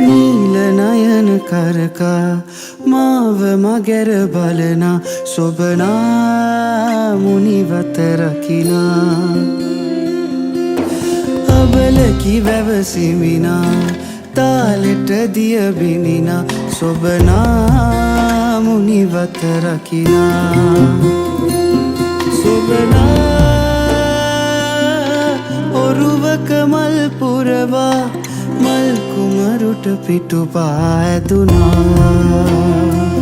නීල නයන කරකා මාව මගැර බලනා සොබනා මුනිවත රකිනා අබලකි වැවසිමිනා තාලෙට දිය බිඳිනා සොබනා මුනිවත රකිනා සොබනා ඔරුවක මල් පුරවා මල් කුමරුට පිටුපා ඇදුනා